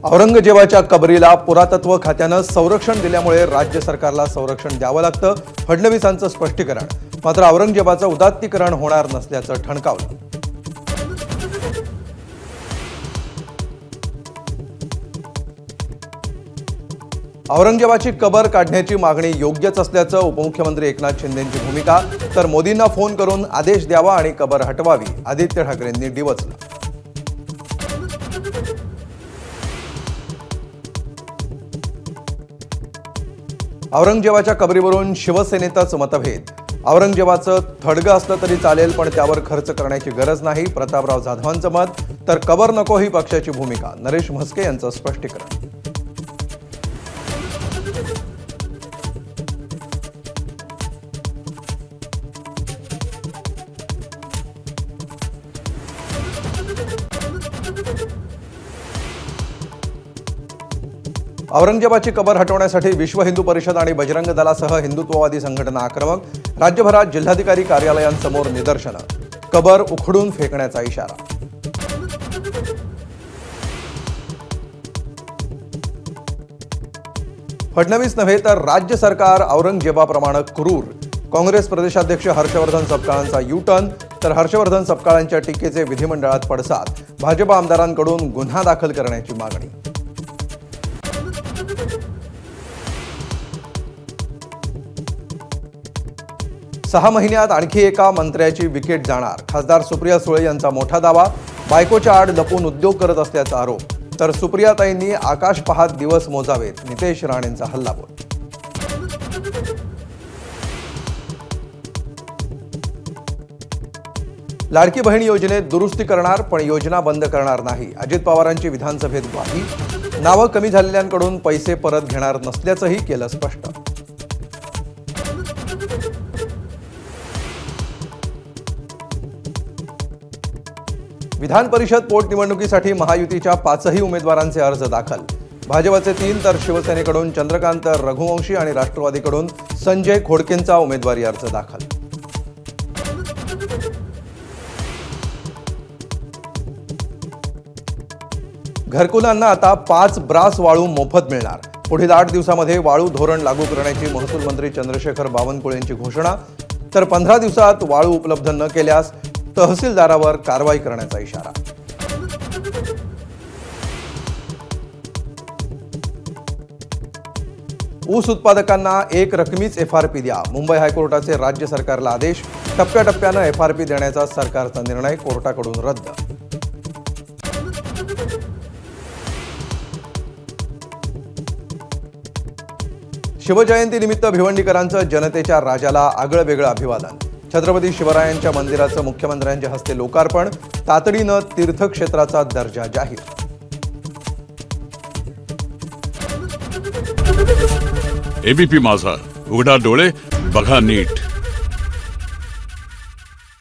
औरंगजेबाच्या कबरीला पुरातत्व खात्यानं संरक्षण दिल्यामुळे राज्य सरकारला संरक्षण द्यावं लागतं, फडणवीसांचं स्पष्टीकरण. मात्र औरंगजेबाचं उदात्तीकरण होणार नसल्याचं ठणकावलं. औरंगजेबाची कबर काढण्याची मागणी योग्यच असल्याचं उपमुख्यमंत्री एकनाथ शिंदेंची भूमिका. तर मोदींना फोन करून आदेश द्यावा आणि कबर हटवावी, आदित्य ठाकरेंनी डिवचलं. औरंगजेबाच्या कबरीवरून शिवसेनेतच मतभेद. औरंगजेबाचं थडगं असलं तरी चालेल, पण त्यावर खर्च करण्याची गरज नाही, प्रतापराव जाधवांचं मत. तर कबर नको ही पक्षाची भूमिका, नरेश म्हस्के यांचं स्पष्टीकरण. औरंगजेबाची कबर हटवण्यासाठी विश्व हिंदू परिषद आणि बजरंग दलासह हिंदुत्ववादी संघटना आक्रमक. राज्यभरात जिल्हाधिकारी कार्यालयांसमोर निदर्शनं. कबर उखडून फेकण्याचा इशारा. फडणवीस नव्हे तर राज्य सरकार औरंगजेबाप्रमाणे क्रूर. काँग्रेस प्रदेशाध्यक्ष हर्षवर्धन सपकाळांचा यू-टर्न. तर हर्षवर्धन सपकाळांच्या टीकेचे विधिमंडळात पडसाद. भाजप आमदारांकडून गुन्हा दाखल करण्याची मागणी. सहा महिन्यात आणखी एका मंत्र्याची विकेट जाणार. खासदार सुप्रिया सुळे यांचा मोठा दावा. बायकोच्या आड लपून उद्योग करत असल्याचा आरोप. तर सुप्रियाताईंनी आकाश पाहत दिवस मोजावेत, नितेश राणेंचा हल्लाबोल. लाडकी बहीण योजनेत दुरुस्ती करणार, पण योजना बंद करणार नाही. अजित पवारांची विधानसभेत ग्वाही. नावं कमी झालेल्यांकडून पैसे परत घेणार नसल्याचंही केलं स्पष्ट. विधान परिषद पोटनिवडणुकीसाठी महायुतीच्या 5ही उमेदवारांचे अर्ज दाखल. भाजपचे 3 तर शिवसेनेकडून चंद्रकांत रघुवंशी आणि राष्ट्रवादीकडून संजय खोडकेंचा उमेदवारी अर्ज दाखल. घरकुलांना आता 5 ब्रास वाळू मोफत मिळणार. पुढील 8 दिवसामध्ये वाळू धोरण लागू करण्याची महसूल मंत्री चंद्रशेखर बावनकुळे यांची घोषणा. तर 15 दिवसात वाळू उपलब्ध न केल्यास तहसीलदारावर कारवाई करण्याचा इशारा. ऊस उत्पादकांना एक रकमीच FRP द्या. मुंबई हायकोर्टाचे राज्य सरकारला आदेश. टप्प्याटप्प्यानं FRP देण्याचा सरकारचा निर्णय कोर्टाकडून रद्द. शिवजयंतीनिमित्त भिवंडीकरांचं जनतेच्या राजाला आगळंवेगळं अभिवादन. छत्रपती शिवरायांच्या मंदिराचं मुख्यमंत्र्यांच्या हस्ते लोकार्पण. तातडीनं तीर्थक्षेत्राचा दर्जा जाहीर. ABP माझा, उघडा डोळे बघा नीट.